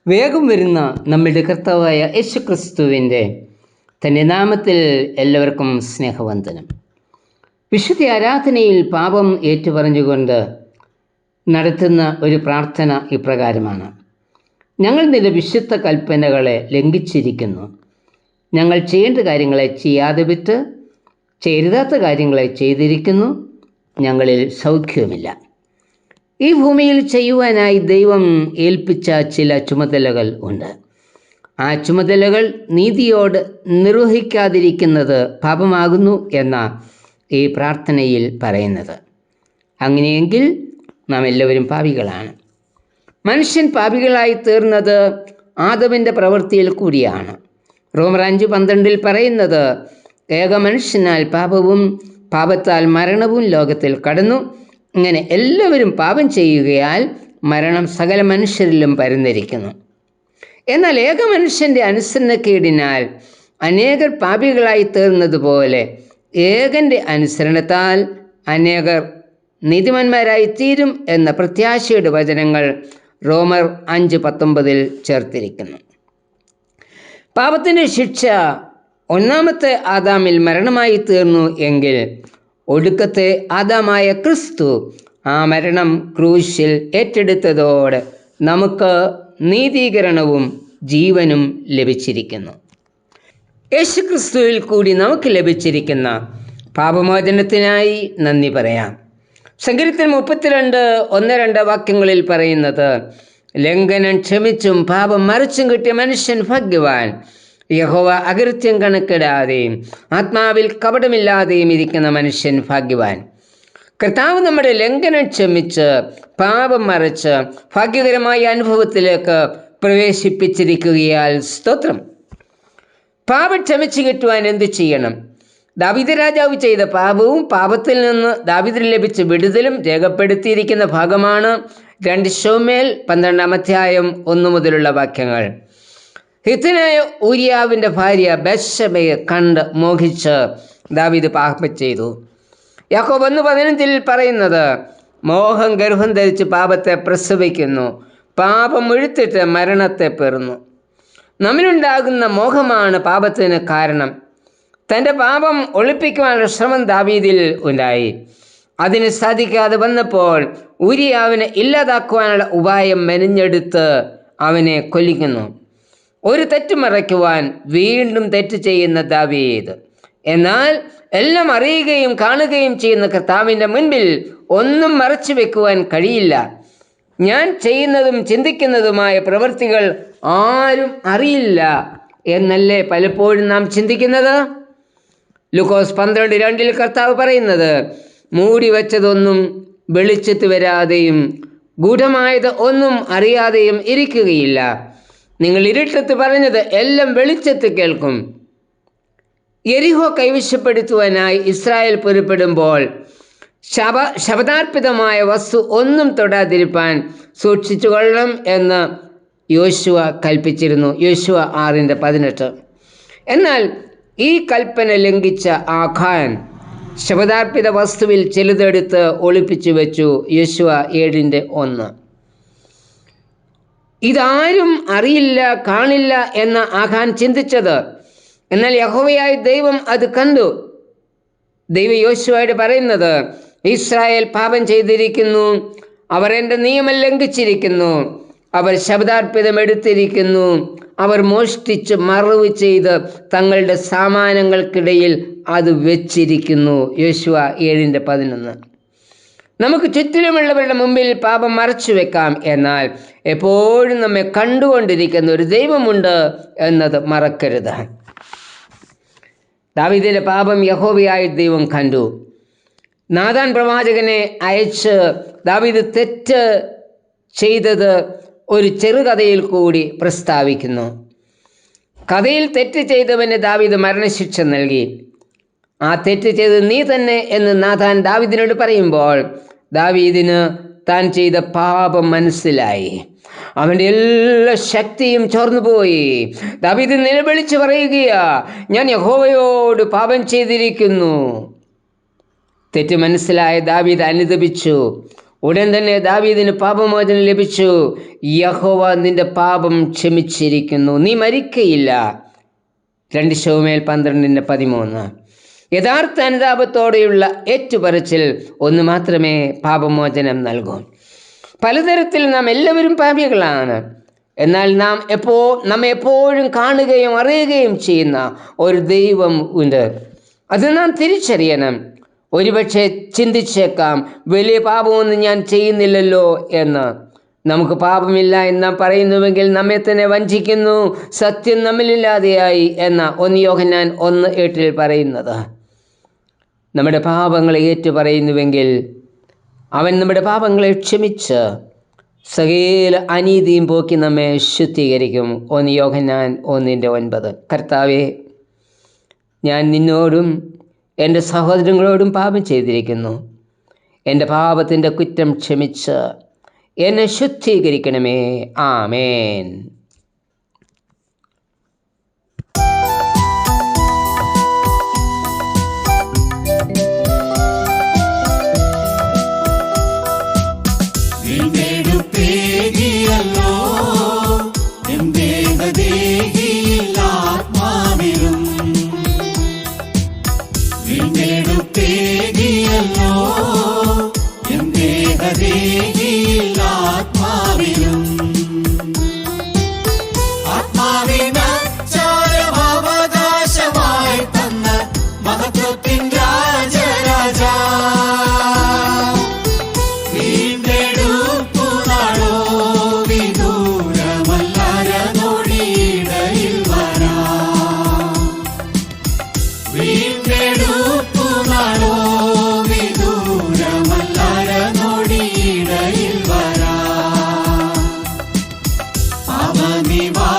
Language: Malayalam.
വേഗം വരുന്ന നമ്മളുടെ കർത്താവായ യേശുക്രിസ്തുവിൻ്റെ തൻ്റെ നാമത്തിൽ എല്ലാവർക്കും സ്നേഹവന്ദനം. വിശുദ്ധ ആരാധനയിൽ പാപം ഏറ്റുപറഞ്ഞുകൊണ്ട് നടത്തുന്ന ഒരു പ്രാർത്ഥന ഇപ്രകാരമാണ്: ഞങ്ങൾ നിന്റെ വിശുദ്ധ കൽപ്പനകളെ ലംഘിച്ചിരിക്കുന്നു. ഞങ്ങൾ ചെയ്യേണ്ട കാര്യങ്ങളെ ചെയ്യാതെ വിട്ട് ചെയ്യരുതാത്ത കാര്യങ്ങളെ ചെയ്തിരിക്കുന്നു. ഞങ്ങളിൽ സൗഖ്യവുമില്ല. ഈ ഭൂമിയിൽ ചെയ്യുവാനായി ദൈവം ഏൽപ്പിച്ച ചില ചുമതലകൾ ഉണ്ട്. ആ ചുമതലകൾ നീതിയോട് നിർവഹിക്കാതിരിക്കുന്നത് പാപമാകുന്നു എന്ന ഈ പ്രാർത്ഥനയിൽ പറയുന്നത്. അങ്ങനെയെങ്കിൽ നാം എല്ലാവരും പാപികളാണ്. മനുഷ്യൻ പാപികളായി തീർന്നത് ആദമിൻ്റെ പ്രവൃത്തിയിൽ കൂടിയാണ്. റോമർ 5:12 പറയുന്നത്, ഏക മനുഷ്യനാൽ പാപവും പാപത്താൽ മരണവും ലോകത്തിൽ കടന്നു. ഇങ്ങനെ എല്ലാവരും പാപം ചെയ്യുകയാൽ മരണം സകല മനുഷ്യരിലും പരന്നിരിക്കുന്നു. എന്നാൽ ഏക മനുഷ്യൻ്റെ അനുസരണക്കേടിനാൽ അനേകർ പാപികളായി തീർന്നതുപോലെ ഏകൻ്റെ അനുസരണത്താൽ അനേകർ നീതിമാന്മാരായി തീരും എന്ന പ്രത്യാശയുടെ വചനങ്ങൾ റോമർ 5:19 ചേർത്തിരിക്കുന്നു. പാപത്തിൻ്റെ ശിക്ഷ ഒന്നാമത്തെ ആദാമിൽ മരണമായി തീർന്നു എങ്കിൽ ഒടുക്കത്തെ ആദാമായ ക്രിസ്തു ആ മരണം ക്രൂശിൽ ഏറ്റെടുത്തതോടെ നമുക്ക് നീതീകരണവും ജീവനും ലഭിച്ചിരിക്കുന്നു. യേശുക്രിസ്തുവിൽ കൂടി നമുക്ക് ലഭിച്ചിരിക്കുന്ന പാപമോചനത്തിനായി നന്ദി പറയാം. സങ്കീർത്തനം 32:1-2 വാക്യങ്ങളിൽ പറയുന്നത്, ലംഘനം ക്ഷമിച്ചും പാപം മറിച്ചും കിട്ടിയ മനുഷ്യൻ ഭാഗ്യവാൻ. യഹോവ അകൃത്യം കണക്കിടാതെയും ആത്മാവിൽ കപടമില്ലാതെയും ഇരിക്കുന്ന മനുഷ്യൻ ഭാഗ്യവാൻ. കർത്താവ് നമ്മുടെ ലംഘനം ക്ഷമിച്ച് പാപം മറിച്ച് ഭാഗ്യകരമായ അനുഭവത്തിലേക്ക് പ്രവേശിപ്പിച്ചിരിക്കുകയാൽ സ്തോത്രം. പാപം ക്ഷമിച്ചു കിട്ടുവാൻ എന്തു ചെയ്യണം? ദാവീദ് രാജാവ് ചെയ്ത പാപവും പാപത്തിൽ നിന്ന് ദാവീദിന് ലഭിച്ച വിടുതലും രേഖപ്പെടുത്തിയിരിക്കുന്ന ഭാഗമാണ് 2 ശമൂവേൽ 12 1 വാക്യങ്ങൾ. ഹിത്യനായ ഊരിയാവിൻ്റെ ഭാര്യ ബത്ശബയെ കണ്ട് മോഹിച്ച് ദാവീദ് പാപം ചെയ്തു. യാക്കോബ് 1:15 പറയുന്നത്, മോഹം ഗർഭം ധരിച്ച് പാപത്തെ പ്രസവിക്കുന്നു, പാപം മുഴുത്തിട്ട് മരണത്തെ പെറുന്നു. നമ്മിലുണ്ടാകുന്ന മോഹമാണ് പാപത്തിന് കാരണം. തൻ്റെ പാപം ഒളിപ്പിക്കുവാനുള്ള ശ്രമം ദാവീദിൽ ഉണ്ടായി. അതിന് സാധിക്കാതെ വന്നപ്പോൾ ഊരിയാവിനെ ഇല്ലാതാക്കുവാനുള്ള ഉപായം മെനഞ്ഞെടുത്ത് അവനെ കൊല്ലിക്കുന്നു. ഒരു തെറ്റ് മറയ്ക്കുവാൻ വീണ്ടും തെറ്റ് ചെയ്യുന്ന ദാവീദ്. എന്നാൽ എല്ലാം അറിയുകയും കാണുകയും ചെയ്യുന്ന കർത്താവിൻ്റെ മുൻപിൽ ഒന്നും മറച്ചു വെക്കുവാൻ കഴിയില്ല. ഞാൻ ചെയ്യുന്നതും ചിന്തിക്കുന്നതുമായ പ്രവൃത്തികൾ ആരും അറിയില്ല എന്നല്ലേ പലപ്പോഴും നാം ചിന്തിക്കുന്നത്? ലൂക്കോസ് 12:2 കർത്താവ് പറയുന്നത്, മൂടി വച്ചതൊന്നും വെളിച്ചത്ത് വരാതെയും ഗൂഢമായത് ഒന്നും അറിയാതെയും ഇരിക്കുകയില്ല. നിങ്ങൾ ഇരുട്ടത്ത് പറഞ്ഞത് എല്ലാം വെളിച്ചത്ത് കേൾക്കും. യെരിഹോ കൈവശപ്പെടുത്തുവാനായി ഇസ്രായേൽ പുറപ്പെടുമ്പോൾ ശപഥാർപ്പിതമായ വസ്തു ഒന്നും തൊടാതിരിപ്പാൻ സൂക്ഷിച്ചു കൊള്ളണം എന്ന് യോശുവ കൽപ്പിച്ചിരുന്നു. യോശുവ 6:18. എന്നാൽ ഈ കൽപ്പന ലംഘിച്ച ആഖാൻ ശപഥാർപ്പിത വസ്തുവിൽ ചിലതെടുത്ത് ഒളിപ്പിച്ചു വെച്ചു. യോശുവ 7:1. ഇതാരും അറിയില്ല, കാണില്ല എന്ന ആഖാൻ ചിന്തിച്ചത്. എന്നാൽ യഹോവയായ ദൈവം അത് കണ്ടു. ദൈവം യോശുവയോട് പറയുന്നത്, ഇസ്രായേൽ പാപം ചെയ്തിരിക്കുന്നു, അവർ എൻ്റെ നിയമം ലംഘിച്ചിരിക്കുന്നു, അവർ ശപഥാർപ്പിതം എടുത്തിരിക്കുന്നു, അവർ മോഷ്ടിച്ച് മറവ് ചെയ്ത് തങ്ങളുടെ സാമാനങ്ങൾക്കിടയിൽ അത് വെച്ചിരിക്കുന്നു. യോശുവ 7:11. നമുക്ക് ചുറ്റിലുമുള്ളവരുടെ മുമ്പിൽ പാപം മറച്ചു വെക്കാം, എന്നാൽ എപ്പോഴും നമ്മെ കണ്ടുകൊണ്ടിരിക്കുന്ന ഒരു ദൈവമുണ്ട് എന്നത് മറക്കരുത്. ദാവീദിന്റെ പാപം യഹോവയായ ദൈവം കണ്ടു. നാഥാൻ പ്രവാചകനെ അയച്ച് ദാവീദ് തെറ്റ് ചെയ്തത് ഒരു ചെറുകഥയിൽ കൂടി പ്രസ്താവിക്കുന്നു. കഥയിൽ തെറ്റ് ചെയ്തവന് ദാവീദ് മരണശിക്ഷ നൽകി. ആ തെറ്റ് ചെയ്തത് നീ തന്നെ എന്ന് നാഥാൻ ദാവീദിനോട് പറയുമ്പോൾ ദാവീദിന് താൻ ചെയ്ത പാപം മനസ്സിലായി. അവൻ്റെ എല്ലാ ശക്തിയും ചോർന്നുപോയി. ദാവീദ് നിലവിളിച്ച് പറയുകയാ, ഞാൻ യഹോവയോട് പാപം ചെയ്തിരിക്കുന്നു. തെറ്റ് മനസ്സിലായ ദാവീദ് അനുതപിച്ചു. ഉടൻ തന്നെ ദാവീദിന് പാപമോചനം ലഭിച്ചു. യഹോവ നിന്റെ പാപം ക്ഷമിച്ചിരിക്കുന്നു, നീ മരിക്കയില്ല. 2 ശമൂവേൽ 12:13. യഥാർത്ഥ അനുതാപത്തോടെയുള്ള ഏറ്റുപറച്ചിൽ ഒന്ന് മാത്രമേ പാപമോചനം നൽകൂ. പലതരത്തിൽ നാം എല്ലാവരും പാപികളാണ്. എന്നാൽ നമ്മെ എപ്പോഴും കാണുകയും അറിയുകയും ചെയ്യുന്ന ഒരു ദൈവം ഉണ്ട്. അത് നാം തിരിച്ചറിയണം. ഒരുപക്ഷെ ചിന്തിച്ചേക്കാം, വലിയ പാപമൊന്നും ഞാൻ ചെയ്യുന്നില്ലല്ലോ എന്ന്. നമുക്ക് പാപമില്ല എന്ന് നാം പറയുന്നുവെങ്കിൽ നമ്മെ തന്നെ വഞ്ചിക്കുന്നു, സത്യം നമ്മളില്ലാതെയായി എന്ന 1 യോഹന്നാൻ 1:8 പറയുന്നത്. നമ്മുടെ പാപങ്ങളെ ഏറ്റുപറയുന്നുവെങ്കിൽ അവൻ നമ്മുടെ പാപങ്ങളെ ക്ഷമിച്ച് സകല അനീതിയും പോക്കി നമ്മെ ശുദ്ധീകരിക്കും. 1 യോഹന്നാൻ 1:9. കർത്താവേ, ഞാൻ നിന്നോടും എൻ്റെ സഹോദരങ്ങളോടും പാപം ചെയ്തിരിക്കുന്നു. എൻ്റെ പാപത്തിൻ്റെ കുറ്റം ക്ഷമിച്ച് എന്നെ ശുദ്ധീകരിക്കണമേ. ആമേൻ. അവനിവാ